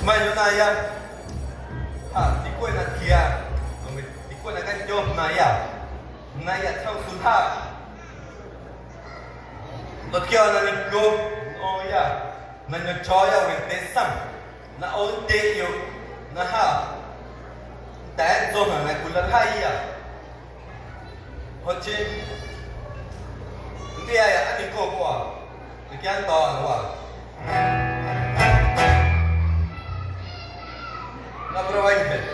Mayo na ya. Ha, di ko na kia. Di ko na kan job na ya. Na ya thau sun ha. Lo kia na ni go. Oh ya. Na nyo cho ya wen te sam. Na o te yo. Na ha. Ta zo na na kulan ha ya. Ho chi. Ndi ya ani ko kwa. Di kian to na wa. La prueba Intel.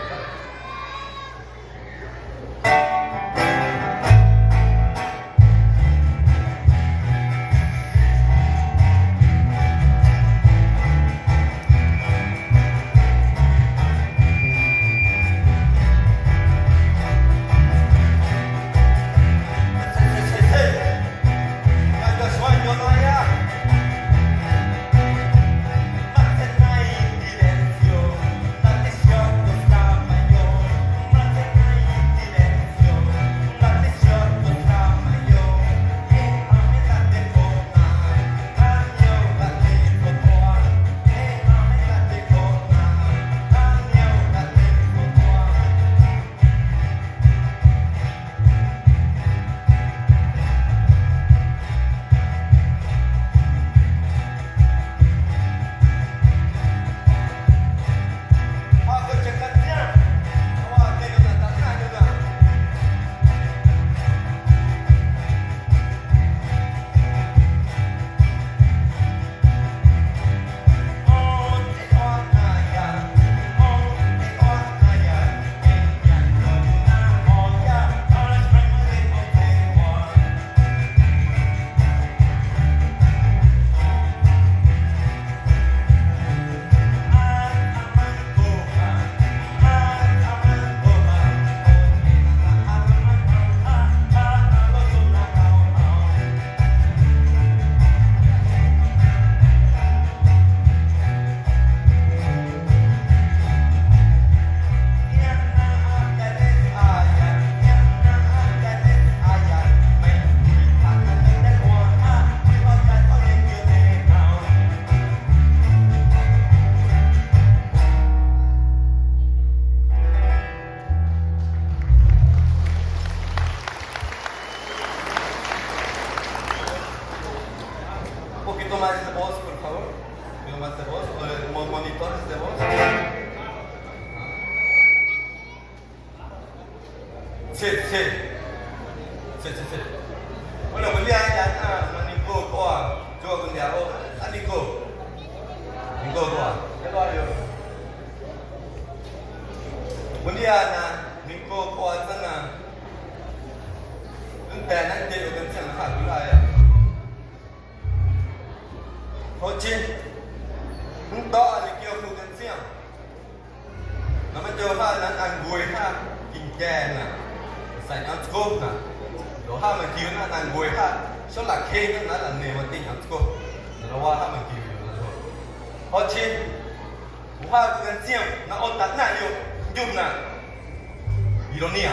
Más de voz, por favor. Un poquito más de voz. Monitores de voz. Sí, sí. Sí, sí, sí. Bueno, pues ya, Nico, Koa. Yo con ya, Nico. Nico, Koa. ¿Qué lo hago? Buen día, Nico, Koa, sana. Un tenan de lo que se me ha dado. Ho chi không to thì kêu phụ cần xem nó mới cho ha là ăn bùi ha kinh kè nè sai ăn cốp nè rồi ha mình kêu nó ăn bùi ha số là kê nó là nề mà tinh ăn cốp rồi qua ha mình kêu rồi ho chi ha phụ cần xem nó ôn tắt nè yêu dùng nè ironia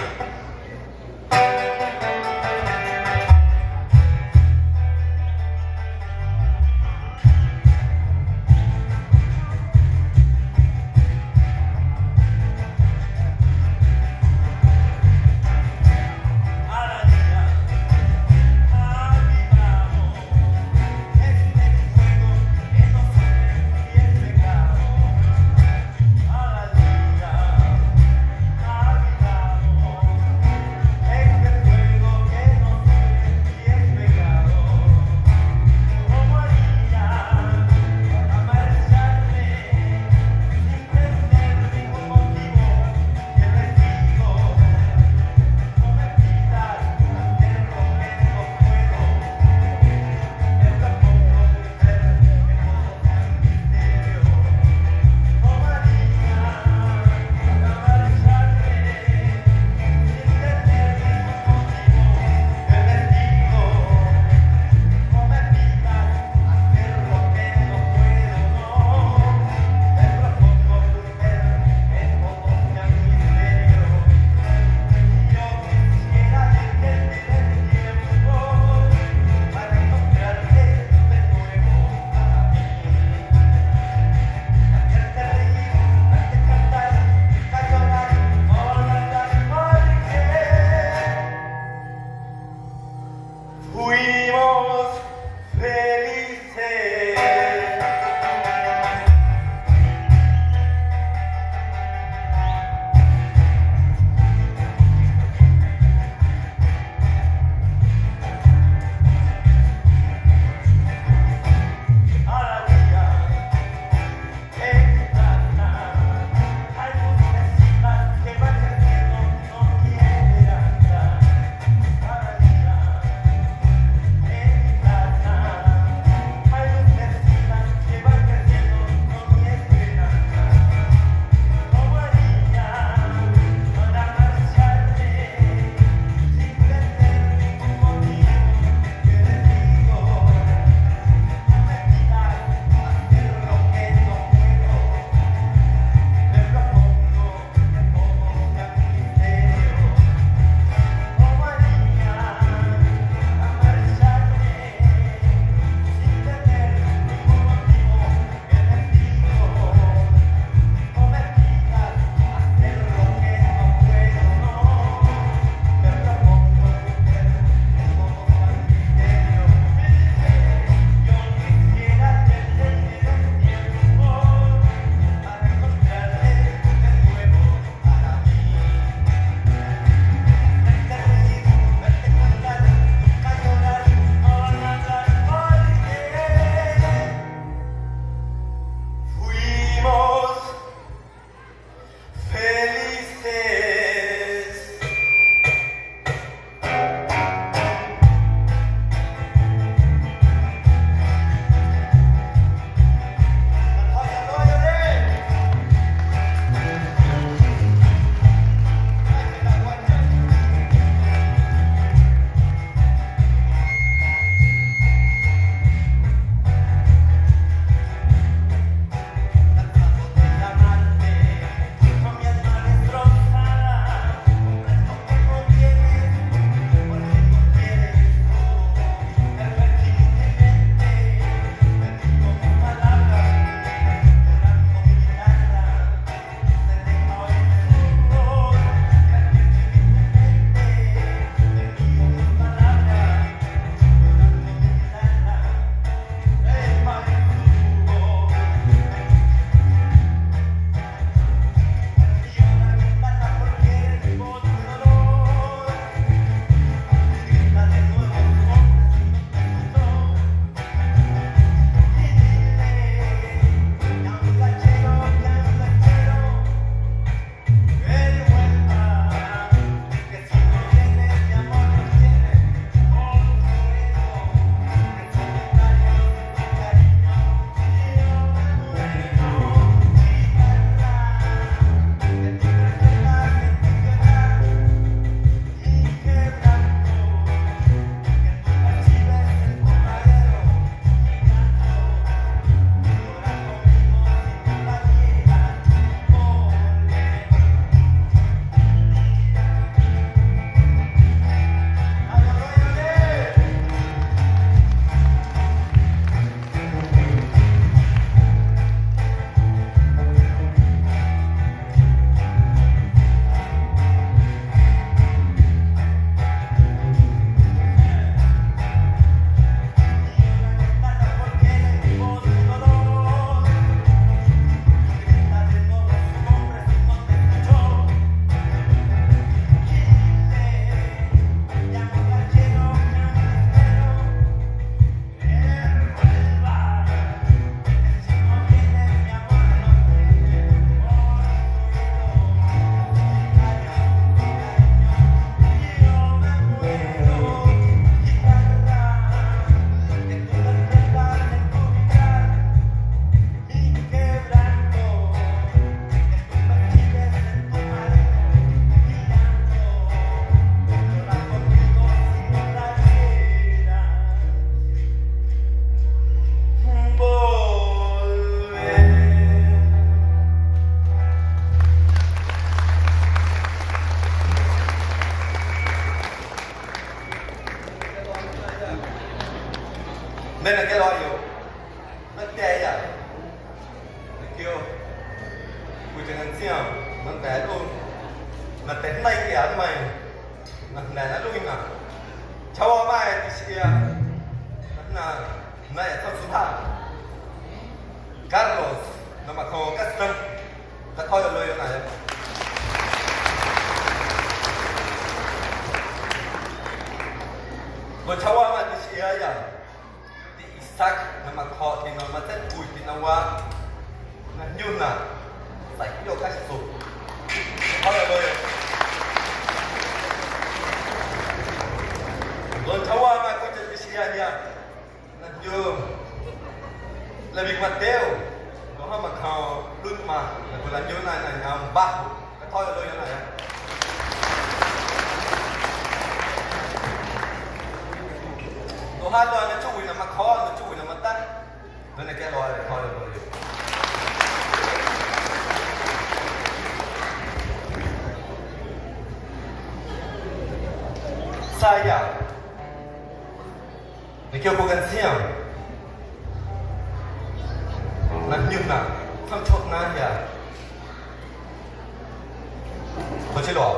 jangan siam, nanti lu nanti naik ya tu main, nanti lu ingat, cawa mai di sini ya, nanti naik tu sudah, Carlos, nama kau custom, tak tahu lo yang mana. Gua cawa mai di sini ya, di Isak nama kau di nama Tenpui di nama Nyuna, tại video cách sử dụng bao giờ rồi rồi cháu mà có chuyện gì xảy ra là dương là việc mặt tiêu nó không mặc hào luôn mà là làm như này là nhà ba cái thôi rồi như này nó hai loài nó chui là mặt khó nó chui là mặt tắt nên là cái loài này thôi rồi saya Nikio bukan siang Nak nyum nak Tham chốt na ya Có chế lọ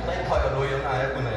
Đấy thôi ở đôi yếu ai cũng này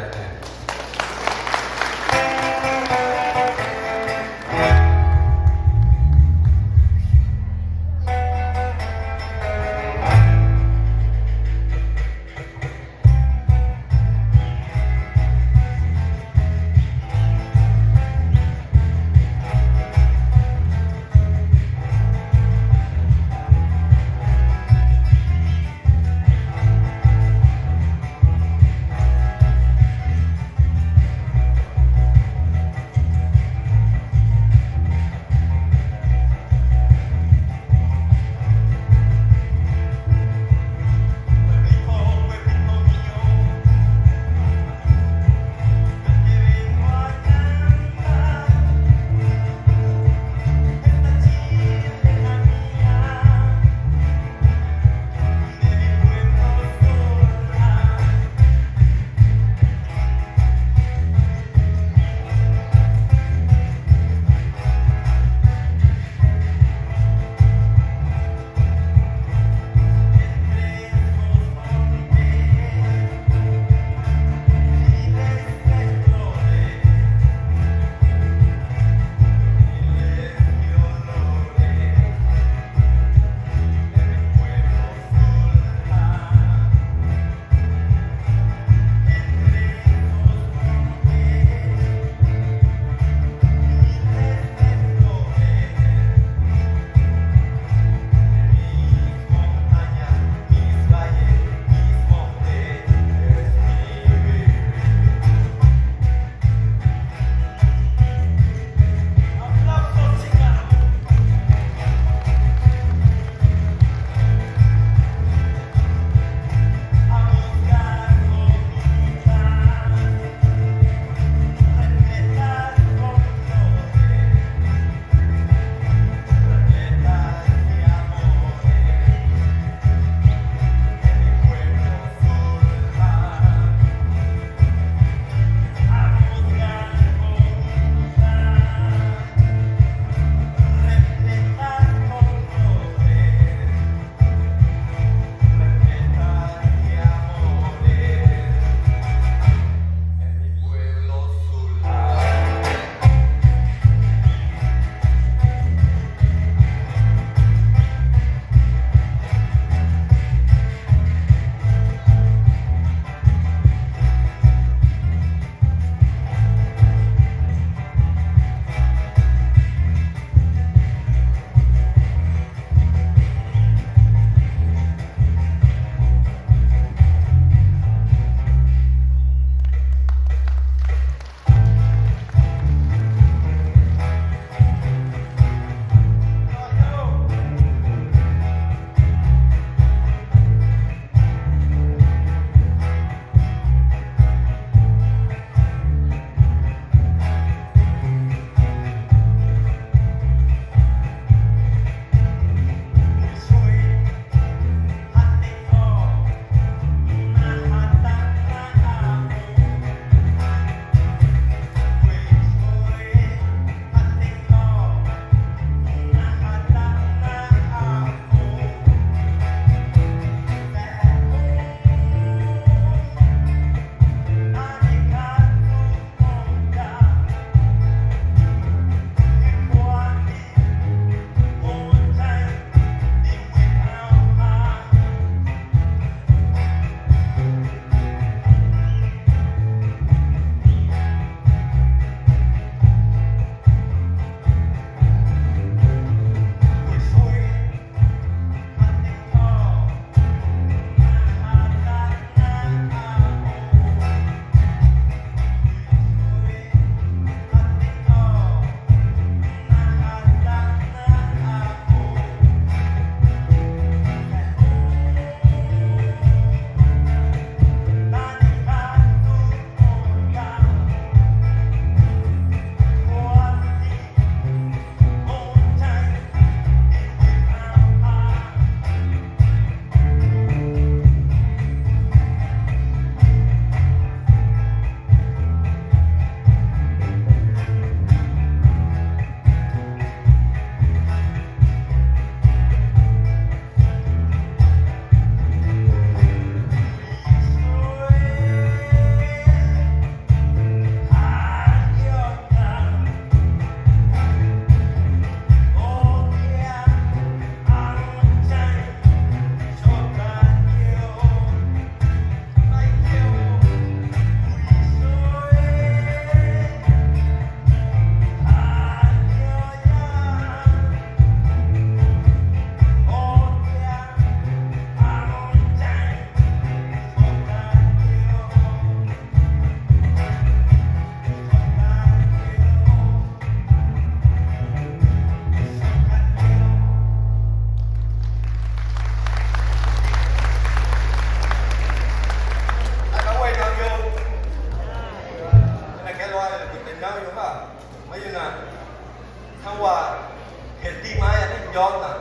ย้อนน่ะ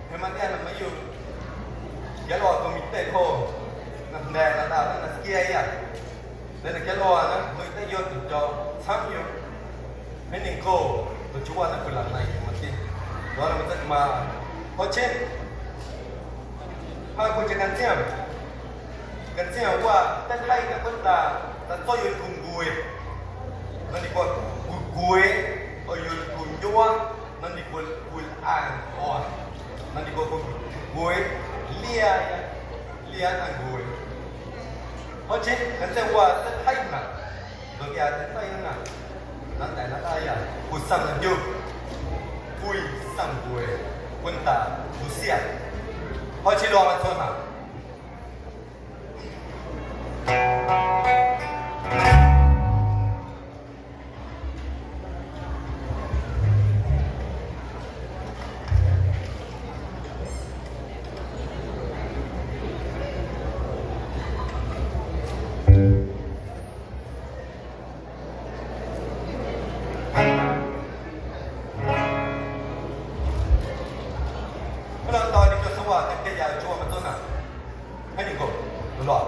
ให้มันเนี่ยมาอยู่แกรอก็มีเตะโคนั่นแดงนั่นดาวนั่นสเกียร์อ่ะแล้วแกรอนะไม่ได้ยอดจุดจอซ้ำอยู่ให้หนึ่งโคตัวชัวร์นั่นเป็นหลังในมันที่แล้วมันจะมาเพราะเช่นถ้าคุณจะกันเที่ยวว่าตั้งไล่กับต้นตาแต่ต้อยอยู่กลุ่มกุยนั่นดีกว่ากุยอยู่กลุ่มยัวนั่นดีกว่ากุยอ่างอ่อนนั่นดีกว่ากุยเลียอ่างกุยเพราะเช่นกันเที่ยวว่าตั้งไล่น่ะโดยการตั้งไล่น่ะนั่นแต่นั่นอะไรอ่ะกุยสั่งนั่นอยู่กุยสั่งกุยคนตากุยเสียเพราะเช่นรอมันโทษหาตอนนี้ก็สว่างแต่ยาวชัวร์มันต้นน่ะให้หนึ่งคนตลอด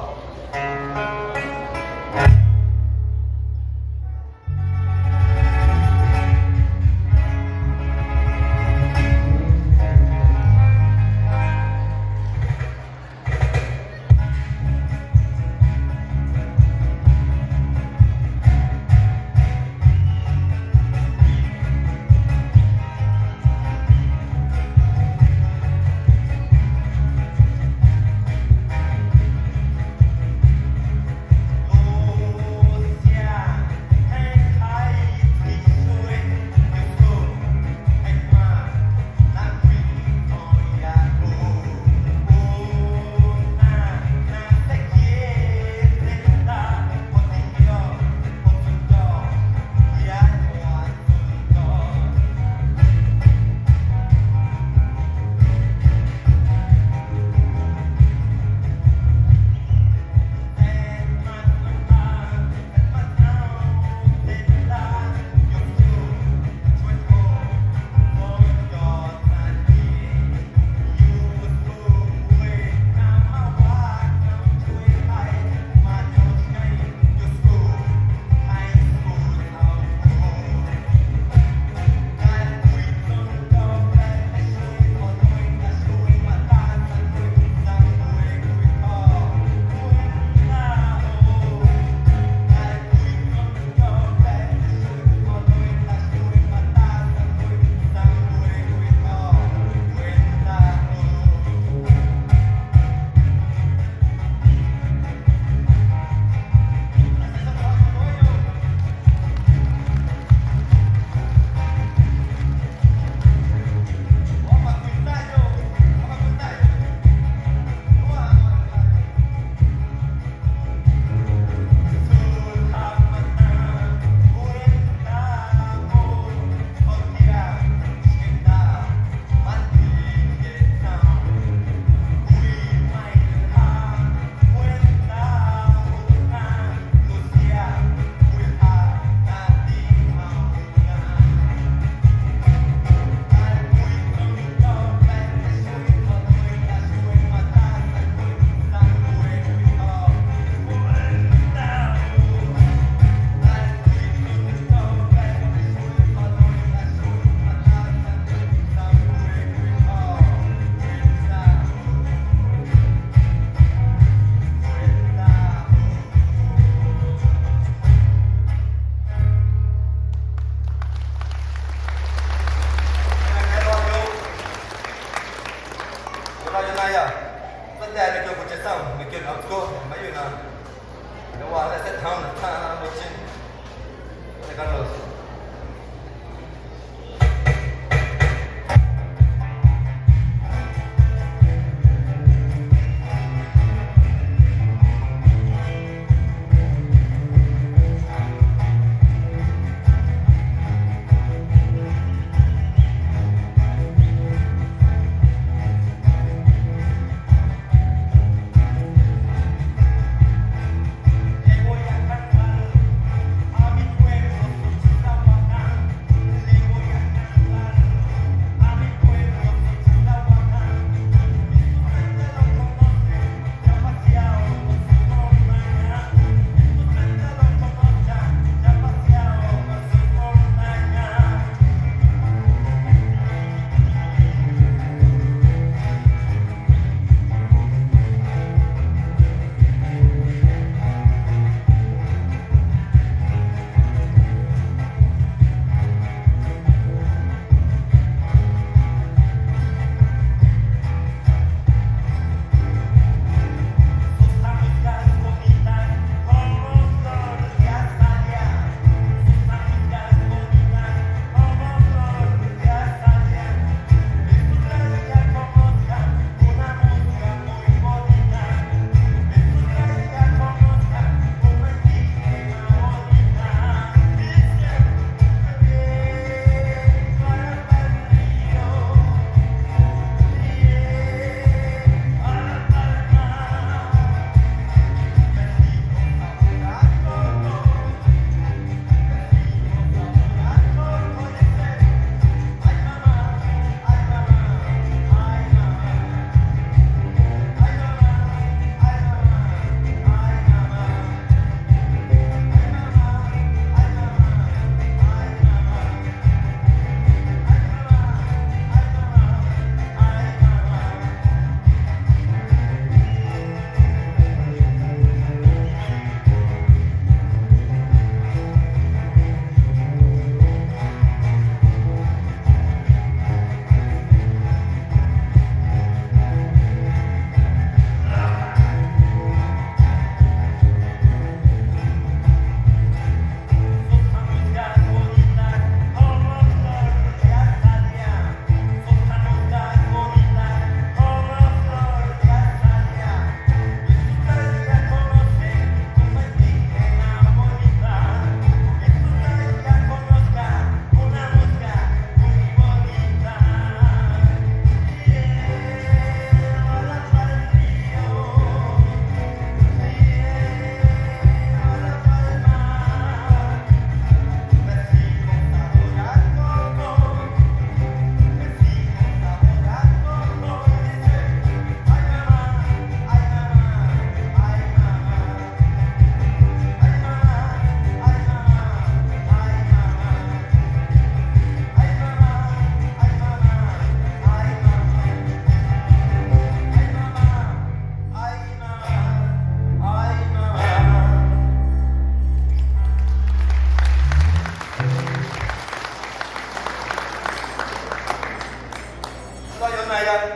sao giờ này à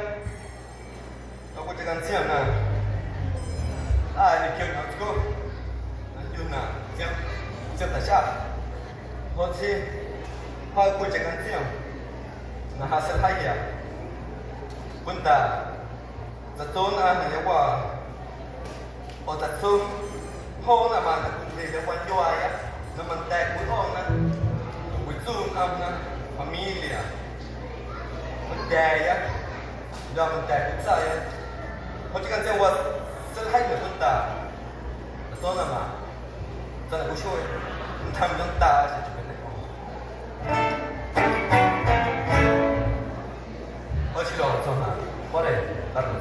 nó có chỉ cần xem nè ai thì kêu nó có nó như nè xem xem tại sao hồi thì hai cô chỉ cần xem nó hạ sẽ hay à quân taจะโซนอันเรียกว่าพอจะซึ่งห้องน่ะมันคุณเรียกว่าย่อยอ่ะแล้วมันแตกคุณห้องนะคุณซึ่งอันนะฟามิเลียมันแตกอ่ะเดี๋ยวมันแตกคุณใส่อ่ะเพราะฉะนั้นจะว่าจะให้เหมือนคุณตาจะโซนน่ะมาจะให้ผู้ช่วยมันทำน้ำตาจะเป็นอะไรเพราะที่เราโซนน่ะเพราะอะไรตัดมัน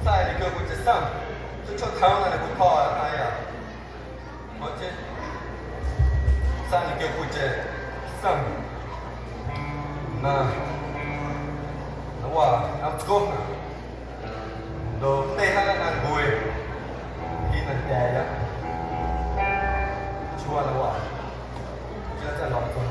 sai di kau kucing sam. Tu cakap tahu nak aku kau ayah. Macam sai di kau kucing sam. Nah, wah, aku kau nak. Do teh nak gue. Ini nak dia. Chua lah wah. Kita lom tu.